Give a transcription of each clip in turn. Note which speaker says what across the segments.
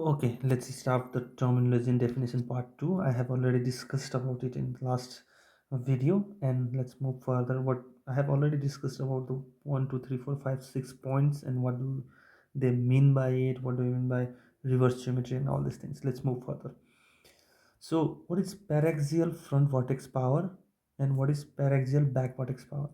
Speaker 1: Okay, let's start the terminology and definition part 2. I have already discussed about it in the last video, and let's move further. What I have already discussed about the 1, 2, 3, 4, 5, 6 points and what do they mean by it, what do you mean by reverse geometry and all these things. Let's move further. So, what is paraxial front vortex power and what is paraxial back vortex power?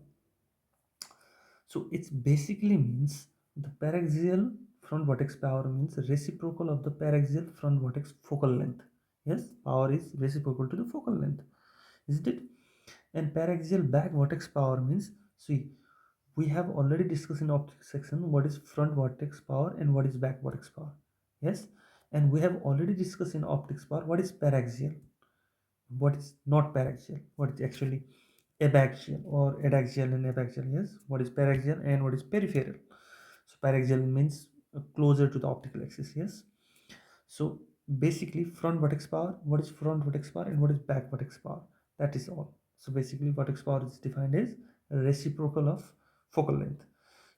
Speaker 1: So it basically means the paraxial front vortex power means reciprocal of the paraxial front vortex focal length. Yes, power is reciprocal to the focal length, isn't it? And paraxial back vortex power means, see, we have already discussed in optics section what is front vortex power and what is back vortex power. Yes, and we have already discussed in optics power what is paraxial, what is not paraxial, what is actually abaxial or adaxial and abaxial. Yes, what is paraxial and what is peripheral. So paraxial means closer to the optical axis. Yes, so basically front vertex power, what is front vertex power and what is back vertex power, that is all. So basically vertex power is defined as reciprocal of focal length.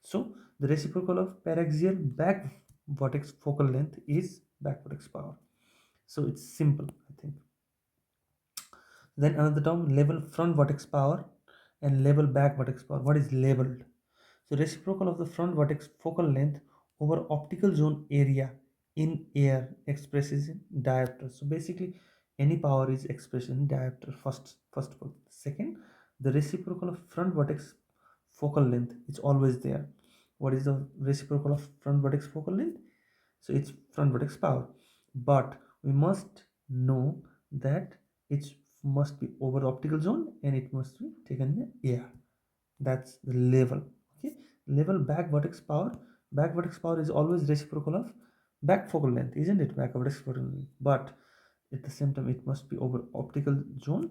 Speaker 1: So the reciprocal of paraxial back vertex focal length is back vertex power. So it's simple, I think. Then another term, level front vertex power and level back vertex power. What is leveled? So reciprocal of the front vertex focal length over optical zone area in air expresses in diopter. So basically any power is expressed in diopter. First point. Second, the reciprocal of front vertex focal length is always there. What is the reciprocal of front vertex focal length? So it's front vertex power, but we must know that it must be over the optical zone and it must be taken in the air. That's the level. Okay, level back vertex power. Back vertex power is always reciprocal of back focal length, isn't it? Back vertex focal length, but at the same time it must be over optical zone.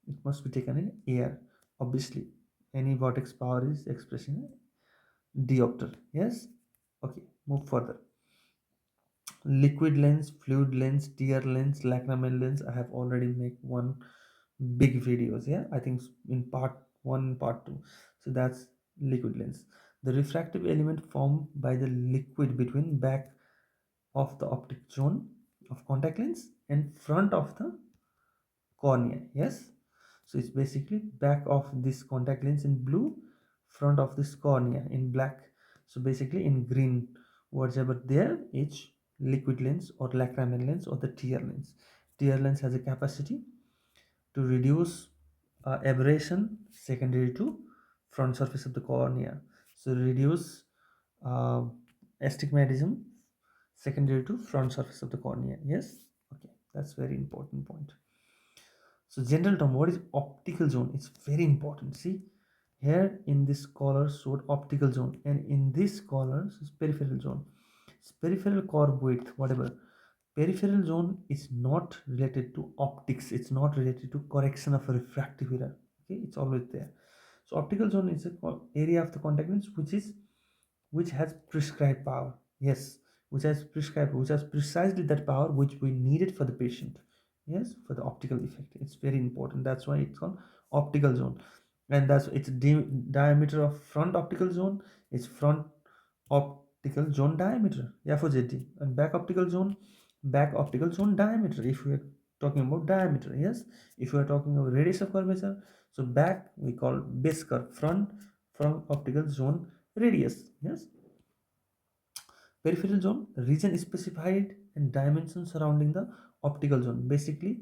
Speaker 1: It must be taken in air. Obviously any vertex power is expressed in diopter. Yes. Okay, move further. Liquid lens, fluid lens, tear lens, lacrimal lens, I have already made one big videos. Yeah, I think in part 1 and part 2. So that's liquid lens, the refractive element formed by the liquid between back of the optic zone of contact lens and front of the cornea. Yes, so it's basically back of this contact lens in blue, front of this cornea in black. So basically in green, whatever there is liquid lens or lacrimal lens or the tear lens. Tear lens has a capacity to reduce aberration secondary to front surface of the cornea. So reduce uh, astigmatism secondary to front surface of the cornea. Yes, okay, that's very important point. So general term, what is optical zone? It's very important. See, here in this color showed optical zone, and in this color is peripheral zone. It's peripheral curve width, whatever. Peripheral zone is not related to optics. It's not related to correction of a refractive error. Okay, it's always there. So optical zone is a area of the contact lens which has prescribed power. Yes, which has precisely that power which we needed for the patient. Yes, for the optical effect. It's very important. That's why it's called optical zone. And that's its diameter of front optical zone. It's front optical zone diameter, FOZD, and back optical zone diameter. If we are talking about diameter, yes. If we are talking about radius of curvature, so back we call base curve, front from optical zone radius. Yes, peripheral zone, region specified and dimension surrounding the optical zone. Basically,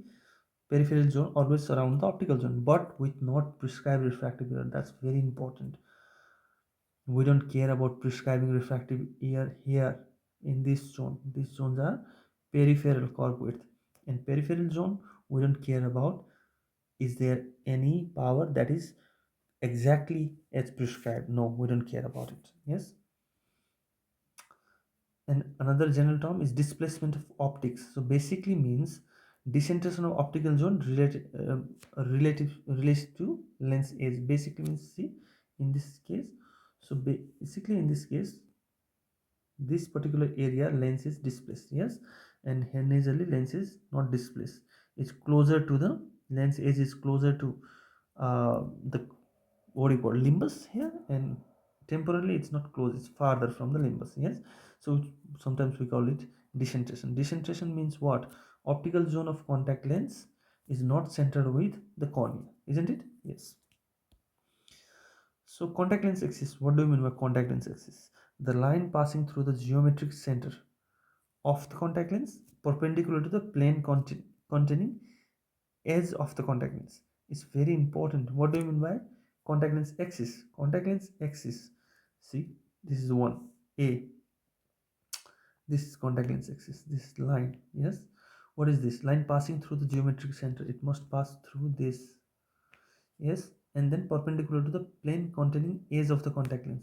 Speaker 1: peripheral zone always surround the optical zone, but with not prescribed refractive error. That's very important. We don't care about prescribing refractive error here in this zone. These zones are peripheral curve width. In peripheral zone, we don't care about is there any power that is exactly as prescribed. No, we don't care about it. Yes. And another general term is displacement of optics. So basically means decentration of optical zone relative to lens edge. Basically means, see, in this case, so basically in this case this particular area lens is displaced. Yes, and here nasally lens is not displaced. It's closer to the lens edge, is closer to the what do you call limbus here, and temporarily it's not close, it's farther from the limbus. Yes, so sometimes we call it Decentration. Decentration means what? Optical zone of contact lens is not centered with the cornea, isn't it? Yes. So contact lens axis, what do you mean by contact lens axis? The line passing through the geometric center of the contact lens perpendicular to the plane containing edge of the contact lens. It's very important. What do you mean by contact lens axis? Contact lens axis. See, this is one A. This is contact lens axis. This line. Yes. What is this? Line passing through the geometric center. It must pass through this. Yes. And then perpendicular to the plane containing edge of the contact lens.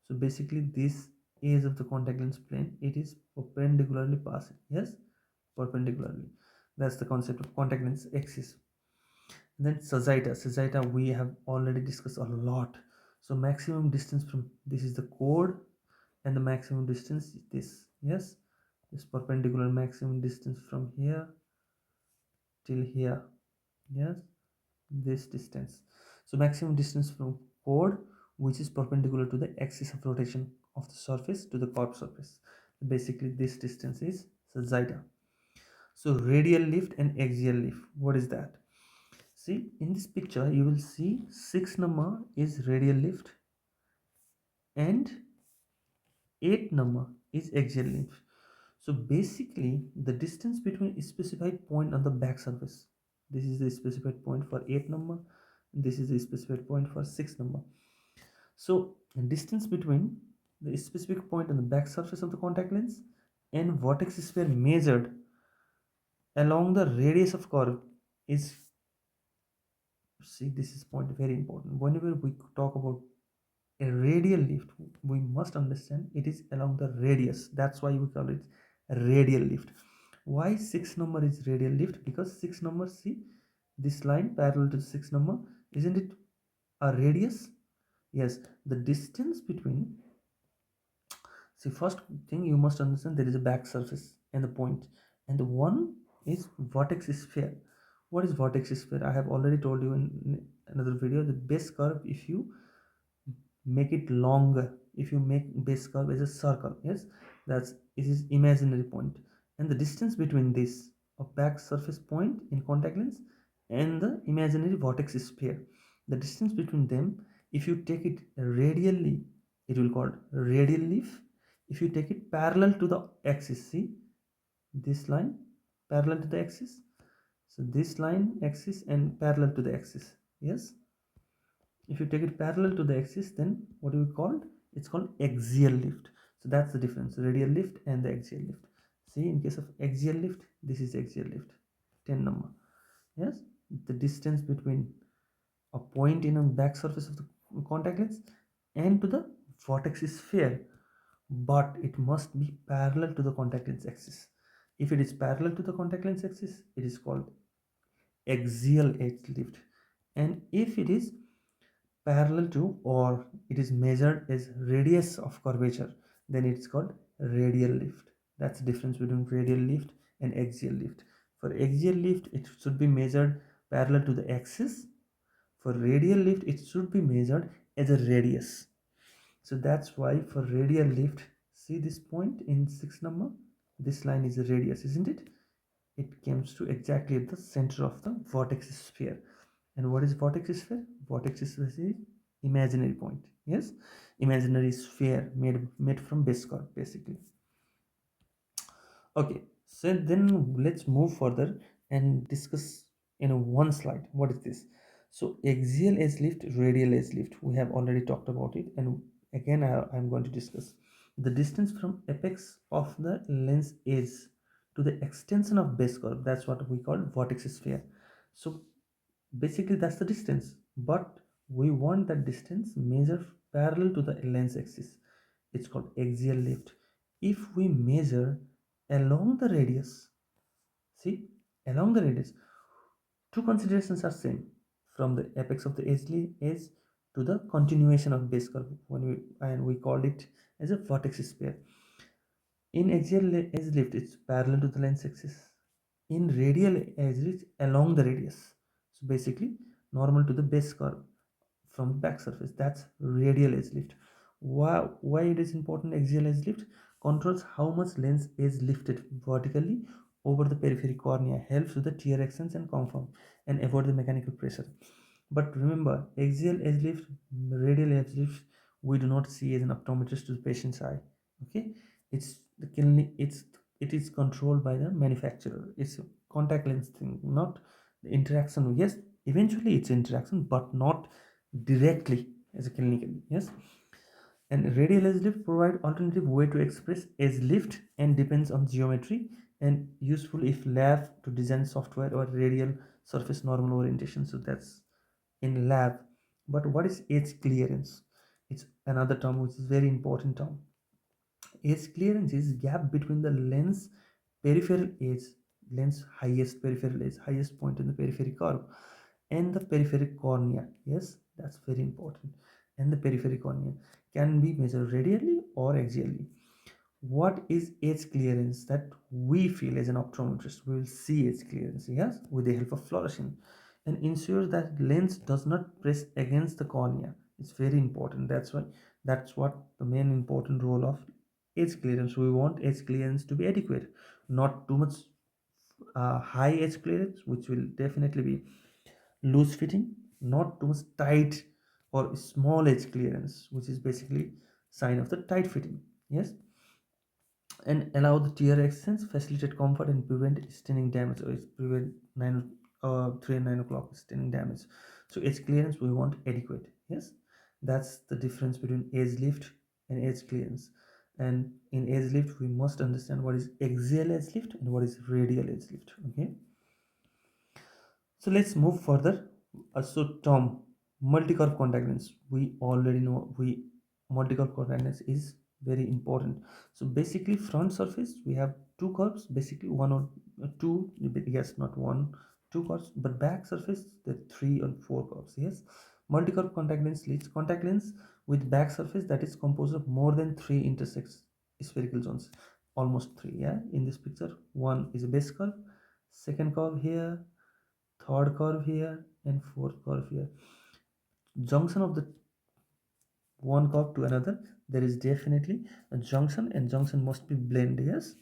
Speaker 1: So basically this edge of the contact lens plane, it is perpendicularly passing. Yes. Perpendicularly. That's the concept of contact lens axis. And then sagitta we have already discussed a lot. So maximum distance from this is the chord, and the maximum distance is this. Yes, this perpendicular maximum distance from here till here. Yes, this distance. So maximum distance from chord, which is perpendicular to the axis of rotation of the surface to the curved surface. Basically this distance is sagitta. So radial lift and axial lift, what is that? See, in this picture you will see 6 number is radial lift and 8 number is axial lift. So basically the distance between a specified point on the back surface, this is the specified point for 8 number, and this is the specified point for 6 number. So the distance between the specific point on the back surface of the contact lens and vortex sphere measured along the radius of curve is, see, this is point very important. Whenever we talk about a radial lift, we must understand it is along the radius. That's why we call it a radial lift. Why 6 number is radial lift? Because 6 number, see this line parallel to 6 number, isn't it a radius? Yes, the distance between, see, first thing you must understand, there is a back surface and the point, and the one is vortex sphere. What is vortex sphere? I have already told you in another video. The base curve, if you make it longer, if you make base curve as a circle, yes, that's, it is imaginary point, and the distance between this a back surface point in contact lens and the imaginary vortex sphere, the distance between them, if you take it radially, it will called radial lift. If you take it parallel to the axis, see this line parallel to the axis, so this line axis and parallel to the axis, yes, if you take it parallel to the axis, then what do we call it? It's called axial lift. So that's the difference, radial lift and the axial lift. See, in case of axial lift, this is axial lift, 10 number. Yes, the distance between a point in a back surface of the contact lens and to the vortex sphere, but it must be parallel to the contact lens axis. If it is parallel to the contact lens axis, it is called axial edge lift, and if it is parallel to or it is measured as radius of curvature, then it's called radial lift. That's the difference between radial lift and axial lift. For axial lift, it should be measured parallel to the axis. For radial lift, it should be measured as a radius. So that's why for radial lift, see this point in 6 number, this line is a radius, isn't it? It comes to exactly at the center of the vortex sphere. And what is vortex sphere? Vortex sphere is imaginary point. Yes, imaginary sphere made from base curve, basically. Okay, so then let's move further and discuss in one slide. What is this? So axial edge lift, radial edge lift. We have already talked about it, and again I'm going to discuss the distance from apex of the lens edge to the extension of base curve. That's what we call vortex sphere. So basically that's the distance, but we want that distance measured parallel to the lens axis. It's called axial lift. If we measure along the radius, see, along the radius, two considerations are same, from the apex of the edge to the continuation of base curve, when we called it as a vortex sphere. In axial edge lift, it's parallel to the lens axis. In radial edge lift, along the radius. So basically normal to the base curve from back surface. That's radial edge lift. Why it is important, axial edge lift? controls how much lens is lifted vertically over the periphery cornea, helps with the tear exchange and conform and avoid the mechanical pressure. But remember, axial edge lift, radial edge lift, we do not see as an optometrist to the patient's eye. Okay, it's the clinic, it is controlled by the manufacturer. It's a contact lens thing, not the interaction. Yes, eventually it's interaction, but not directly as a clinical. Yes, and radial edge lift provide alternative way to express edge lift and depends on geometry and useful if lab to design software or radial surface normal orientation. So that's in lab. But what is edge clearance? It's another term which is very important term. Edge clearance is gap between the lens peripheral edge, lens highest peripheral edge, highest point in the periphery curve, and the periphery cornea. Yes, that's very important. And the periphery cornea can be measured radially or axially. What is edge clearance that we feel as an optometrist? We will see edge clearance, yes, with the help of fluorescein, and ensure that lens does not press against the cornea. It's very important. That's what the main important role of edge clearance. We want edge clearance to be adequate, not too much high edge clearance, which will definitely be loose fitting, not too much tight or small edge clearance, which is basically sign of the tight fitting. Yes, and allow the tear exchange, facilitate comfort and prevent staining damage, or prevent 3 and 9 o'clock staining damage. So edge clearance we want adequate. Yes, that's the difference between edge lift and edge clearance. And in edge lift we must understand what is axial edge lift and what is radial edge lift. Okay, so let's move further. So Tom, multi-curve contact lens, we already know we multi-curve contact lens is very important. So basically front surface we have two curves, basically one or two, yes, not one, two curves, but back surface the three or four curves. Yes, multi-curve contact lens leads contact lens with back surface that is composed of more than three intersects spherical zones, almost three. Yeah, in this picture one is a base curve, second curve here, third curve here, and fourth curve here. Junction of the one curve to another, there is definitely a junction, and junction must be blend. Yes,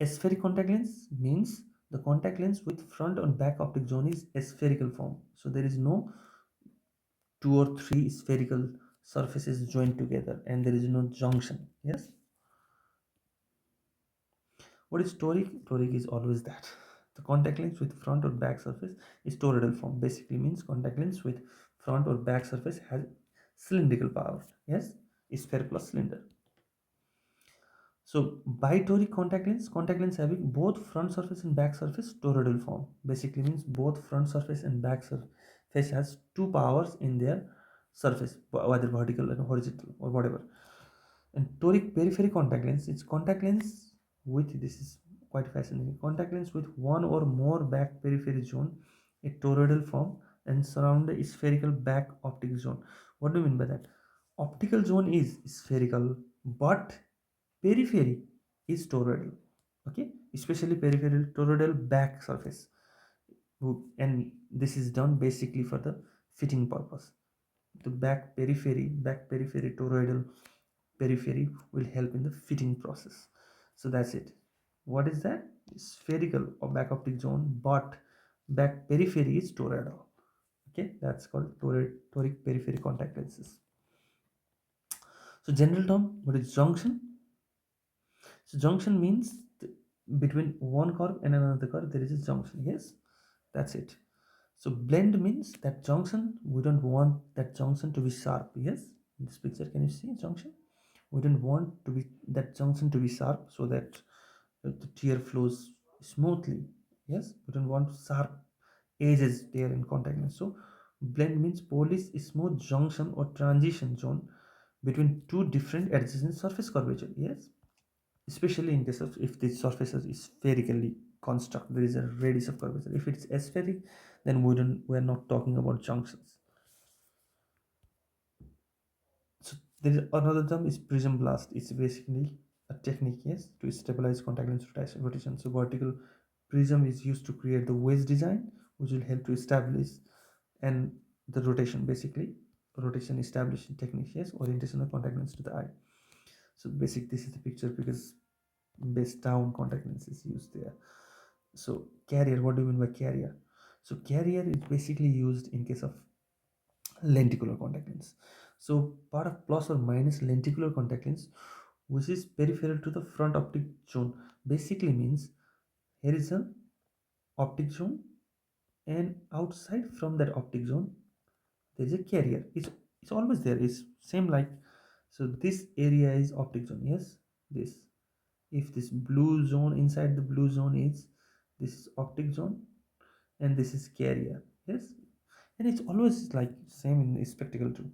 Speaker 1: aspheric contact lens means the contact lens with front and back optic zone is spherical form, so there is no two or three spherical surfaces joined together and there is no junction. Yes, what is toric? Toric is always that the contact lens with front or back surface is toroidal form. Basically means contact lens with front or back surface has cylindrical power. Yes, sphere plus cylinder. So bitoric contact lens having both front surface and back surface toroidal form. Basically means both front surface and back surface has two powers in their surface, whether vertical and horizontal or whatever. And toric periphery contact lens, it's contact lens with, this is quite fascinating, contact lens with one or more back periphery zone, a toroidal form, and surround the spherical back optic zone. What do you mean by that? Optical zone is spherical, but periphery is toroidal. Okay, especially peripheral toroidal back surface, and this is done basically for the fitting purpose. The back periphery toroidal periphery will help in the fitting process. So that's it. What is that? Spherical or back optic zone, but back periphery is toroidal. Okay, that's called toric periphery contact lenses. So general term, what is junction? So junction means between one curve and another curve there is a junction. Yes, that's it. So blend means that junction, we don't want that junction to be sharp. Yes, in this picture can you see junction? We don't want to be that junction to be sharp so that the tear flows smoothly. Yes, we don't want sharp edges there in contact lens. So blend means polish smooth junction or transition zone between two different adjacent surface curvature. Yes, especially in case of if the surface is spherically construct, there is a radius of curvature. If it's aspheric, then we're not talking about junctions. So there is another term is prism blast. It's basically a technique, yes, to stabilize contact lens rotation. So vertical prism is used to create the wedge design, which will help to establish and the rotation, basically rotation establishing technique, yes, orientation of contact lens to the eye. So basic, this is the picture because base down contact lens is used there. So carrier, what do you mean by carrier? So carrier is basically used in case of lenticular contact lens. So part of plus or minus lenticular contact lens, which is peripheral to the front optic zone, basically means here is an optic zone, and outside from that optic zone there is a carrier. It's always there. It's same like, so this area is optic zone. Yes, this, if this blue zone, inside the blue zone is, this is optic zone and this is carrier. Yes, and it's always like same in spectacle too.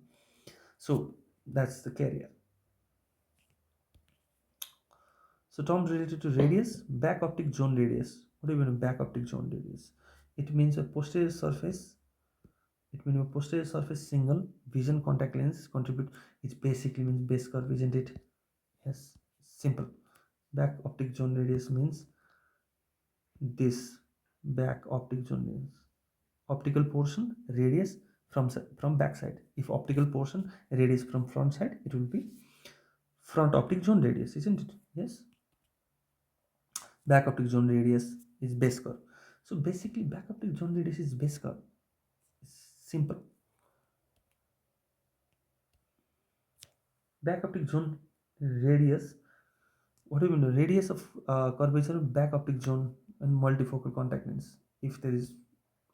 Speaker 1: So that's the carrier. So term related to radius, back optic zone radius. What do you mean back optic zone radius? It means a posterior surface. It means a posterior surface single vision contact lens contribute. It basically means base curve, isn't it? Yes, simple. Back optic zone radius means this back optic zone means optical portion radius from back side. If optical portion radius from front side, it will be front optic zone radius, isn't it? Yes. Back optic zone radius is base curve. So basically back optic zone radius is base curve. It's simple. Back optic zone radius, what do you mean? The radius of curvature of back optic zone and multifocal contact lens. If there is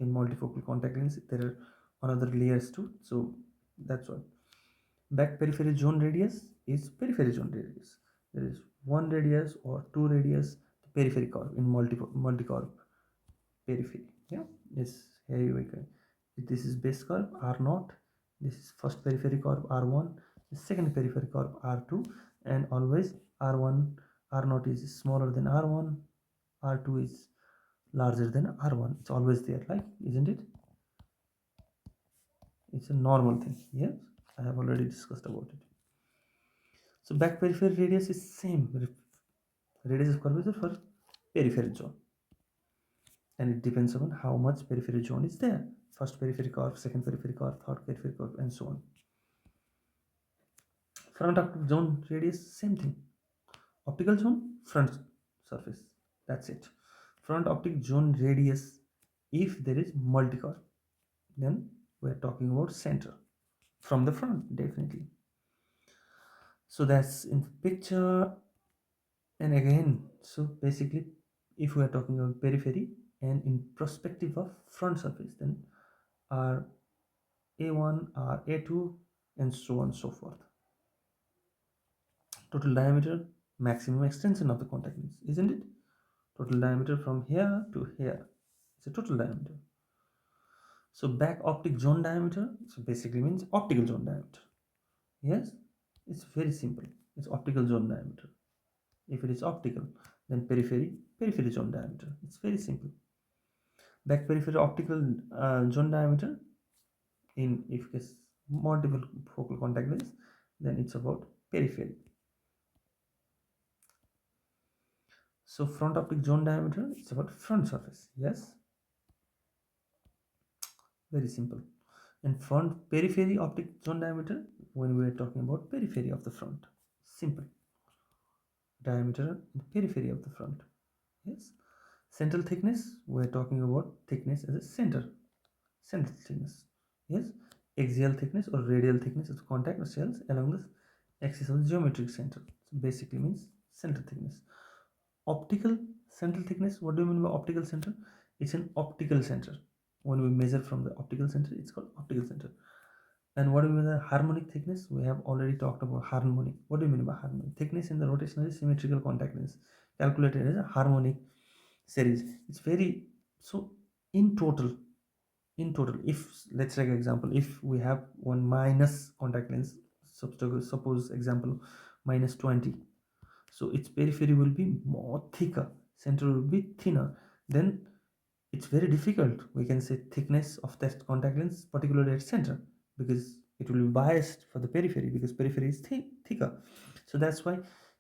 Speaker 1: in multifocal contact lens, there are another layers too. So that's why back periphery zone radius is periphery zone radius. There is one radius or two radius, the periphery curve in multi curve periphery. Yeah, yes, here you go. This is base curve R0. This is first periphery curve R1. The second periphery curve R2, and always R1 R0 is smaller than R1. R2 is larger than R1. It's always there, like, isn't it? It's a normal thing. Yes, I have already discussed about it. So back periphery radius is same radius of curvature for periphery zone, and it depends on how much periphery zone is there. First periphery curve, second periphery curve, third periphery curve, and so on. Front optic zone radius, same thing. Optical zone, front surface, that's it. Front optic zone radius, if there is multi-curve, then we're talking about center from the front, definitely. So that's in the picture. And again, so basically, if we are talking about periphery and in perspective of front surface, then our A1, our A2, and so on and so forth. Total diameter, maximum extension of the contact lens, isn't it? Total diameter from here to here. It's a total diameter. So back optic zone diameter, so basically means optical zone diameter. Yes, it's very simple. It's optical zone diameter. If it is optical, then periphery zone diameter. It's very simple. Back periphery optical zone diameter in, if it's multiple focal contact lens, then it's about periphery. So front optic zone diameter, it's about front surface. Yes, very simple. And front periphery optic zone diameter, when we are talking about periphery of the front, simple. Diameter and periphery of the front. Yes. Central thickness, we are talking about thickness as a central thickness. Yes. Axial thickness or radial thickness of contact cells along the axis of the geometric center. So basically means central thickness. Optical central thickness, what do you mean by optical center? It's an optical center. When we measure from the optical center, it's called optical center. And what do you mean by harmonic thickness? We have already talked about harmonic. What do you mean by harmonic? Thickness in the rotationally symmetrical contact lens, calculated as a harmonic series. It's very, so in total, if let's take an example, if we have one minus contact lens, suppose example -20, so its periphery will be more thicker, center will be thinner, then it's very difficult, we can say, thickness of that contact lens, particularly at center, because it will be biased for the periphery, because periphery is thicker. So that's why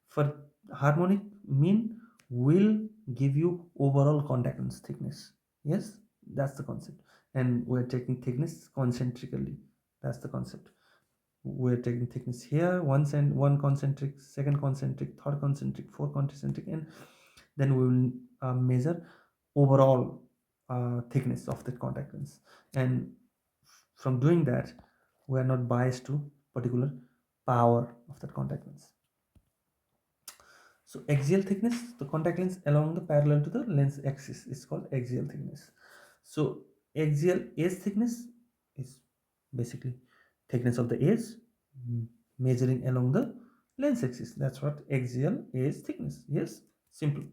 Speaker 1: for harmonic mean will give you overall contact lens thickness. Yes, that's the concept. And we're taking thickness concentrically, that's the concept. we're taking thickness here, one concentric, second concentric, third concentric, fourth concentric, and then we will measure overall thickness of the contact lens. And from doing that, we are not biased to particular power of that contact lens. So axial thickness, the contact lens along the parallel to the lens axis is called axial thickness. So axial edge thickness is basically thickness of the edge measuring along the lens axis. That's what axial edge thickness. Yes, simple.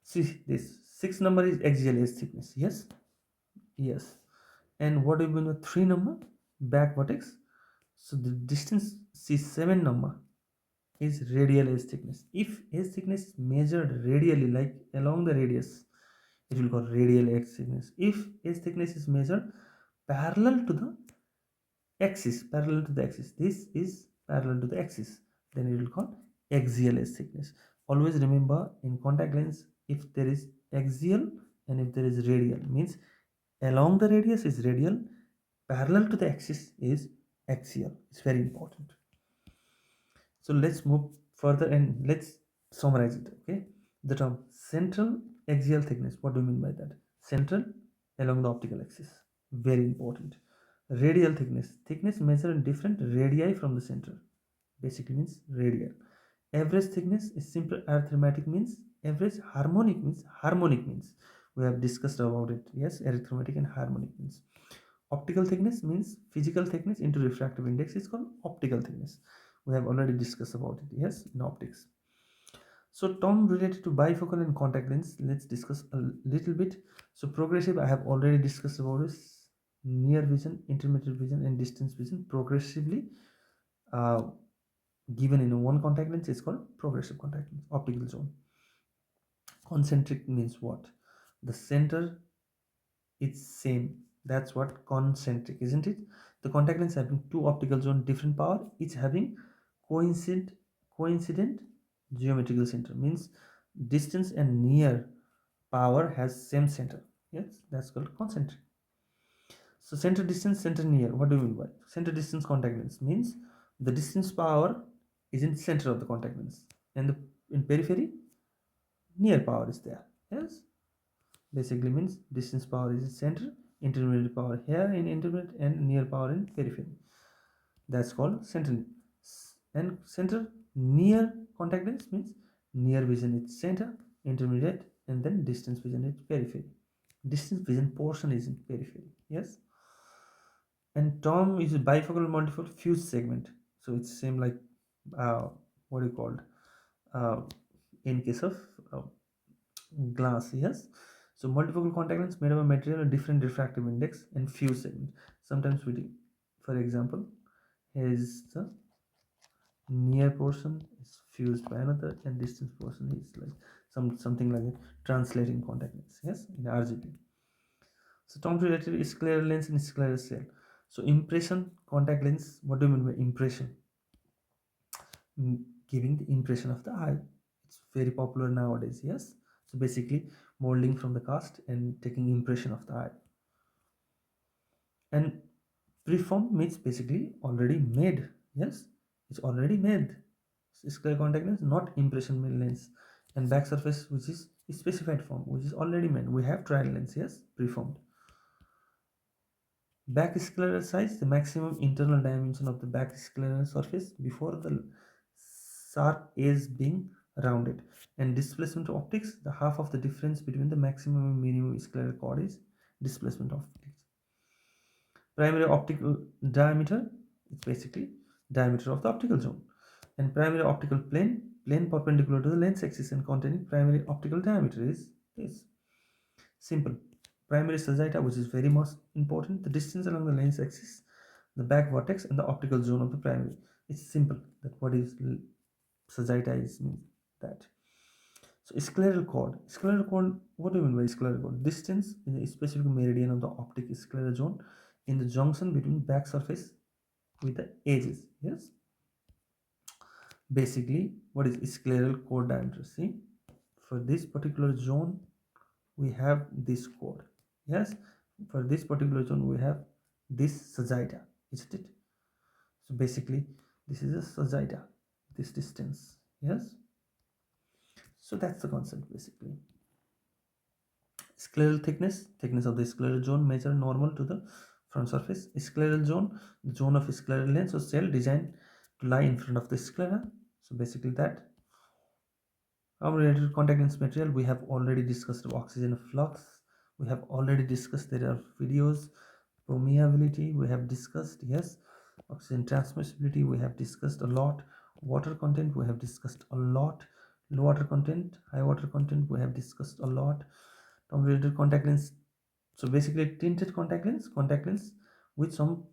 Speaker 1: See this 6 number is axial edge thickness. Yes, yes. And what do you mean with 3 number? Back vertex. So the distance C7 number is radial edge thickness. If edge thickness is measured radially, like along the radius, it will call radial edge thickness. If edge thickness is measured parallel to the axis, this is parallel to the axis, then it will call axial edge thickness. Always remember in contact lens, if there is axial and if there is radial, means along the radius is radial, parallel to the axis is axial. It's very important. So let's move further and let's summarize it. Okay, the term central axial thickness, what do you mean by that? Central along the optical axis, very important. Radial thickness measured in different radii from the center, basically means radial. Average thickness is simple arithmetic means. Average harmonic means we have discussed about it. Yes, arithmetic and harmonic means. Optical thickness means physical thickness into refractive index is called optical thickness. We have already discussed about it. Yes, in optics. So term related to bifocal and contact lens, let's discuss a little bit. So progressive, I have already discussed about this. Near vision, intermediate vision, and distance vision progressively uh, given in one contact lens is called progressive contact lens, optical zone. Concentric means what? The center is same. That's what concentric, isn't it? The contact lens having two optical zone, different power, each having coincident geometrical center, means distance and near power has same center. Yes, that's called concentric. So center distance, center near, what do you mean by center distance contact lens? Means the distance power is in center of the contact lens, and in periphery near power is there. Yes, basically means distance power is in center, intermediate power here in intermediate, and near power in periphery. That's called center. And center near contact lens means near vision is center, intermediate, and then distance vision is periphery. Distance vision portion is in periphery. Yes, and term is bifocal multifocal fused segment. So it's same like what do you call uh, in case of glass. Yes, so multifocal contact lens made of a material with different refractive index and fused segment. Sometimes we do, for example, here is the near portion is fused by another, and distance portion is like something like a translating contact lens. Yes, in RGB. So term related is scleral lens and scleral cell. So impression contact lens, what do you mean by impression? Giving the impression of the eye. It's very popular nowadays. Yes, so basically molding from the cast and taking impression of the eye. And preform means basically already made. Yes, it's already made. Scleral contact lens, not impression made lens. And back surface, which is specified form, which is already made. We have trial lens. Yes, preformed. Back scleral size, the maximum internal dimension of the back scleral surface before the sharp edge being rounded. And displacement of optics, the half of the difference between the maximum and minimum scleral chord is displacement of optics. Primary optical diameter, it's basically diameter of the optical zone. And primary optical plane, plane perpendicular to the lens axis and containing primary optical diameter is this. Simple. Primary sagitta, which is very most important, the distance along the lens axis, the back vertex, and the optical zone of the primary. It's simple that what is sagitta is means that. So scleral chord. Scleral chord, what do you mean by scleral chord? Distance in a specific meridian of the optic scleral zone in the junction between back surface with the edges. Yes. Basically, what is scleral chord diameter? See, for this particular zone, we have this chord. Yes, for this particular zone we have this sagitta, isn't it? So basically this is a sagitta, this distance. Yes, so that's the concept basically. Scleral thickness, thickness of the scleral zone measure normal to the front surface. Scleral zone, the zone of scleral lens or cell designed to lie in front of the sclera. So basically that. Related to contact lens material, we have already discussed oxygen flux. We have already discussed, there are videos. Permeability we have discussed, yes. Oxygen transmissibility we have discussed a lot. Water content we have discussed a lot. Low water content, high water content we have discussed a lot. Term related contact lens, so basically tinted contact lens with some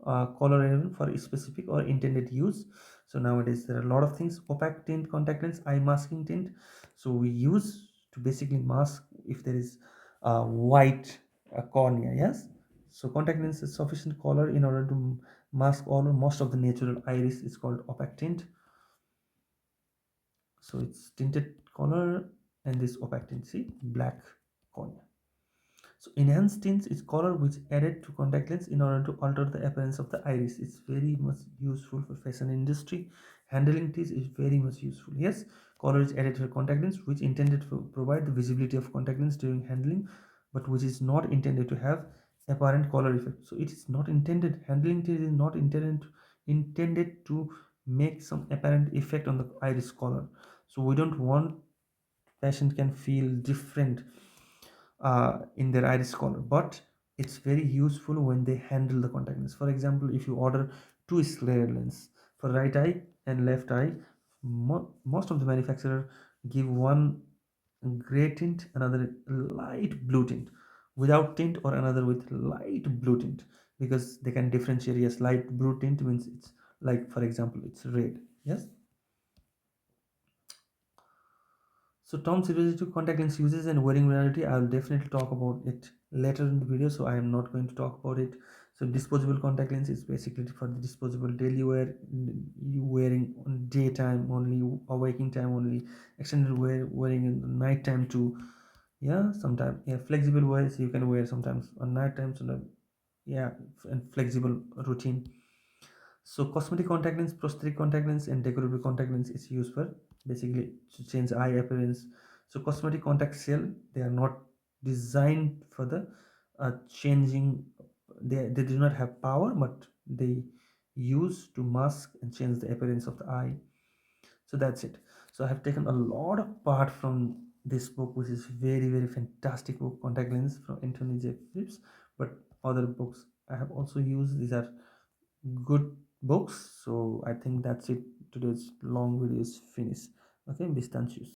Speaker 1: color element for specific or intended use. So nowadays there are a lot of things: opaque tint contact lens, eye masking tint. So we use to basically mask if there is white cornea. Yes, so contact lens is sufficient color in order to mask all or most of the natural iris. It's called opaque tint. So it's tinted color, and this opaque tint, see, black cornea. So enhanced tints is color which added to contact lens in order to alter the appearance of the iris. It's very much useful for fashion industry. Handling tints is very much useful. Yes, color is added to contact lens which intended to provide the visibility of contact lens during handling, but which is not intended to have apparent color effect. So it is not intended. Handling tint is not intended to make some apparent effect on the iris color. So we don't want patient can feel different in their iris color, but it's very useful when they handle the contact lens. For example, if you order two scleral lens for right eye and left eye, most of the manufacturer give one gray tint, another light blue tint without tint, or another with light blue tint, because they can differentiate. Yes, light blue tint means it's like, for example, it's red. Yes. So Tom's related to contact lens uses and wearing reality, I will definitely talk about it later in the video, so I am not going to talk about it. So disposable contact lens is basically for the disposable daily wear, you wearing on daytime only, or waking time only, extended wearing in the night time too. Yeah, sometimes, yeah, flexible wears you can wear sometimes on night times, yeah, and flexible routine. So cosmetic contact lens, prosthetic contact lens, and decorative contact lens is used for basically to change eye appearance. So cosmetic contact shell, they are not designed for the changing. They do not have power, but they use to mask and change the appearance of the eye. So that's it. So I have taken a lot of part from this book, which is very fantastic book, Contact Lens from Anthony J. Phillips. But other books I have also used. These are good books. So I think that's it. Today's long video is finished. Okay, Bistanchus.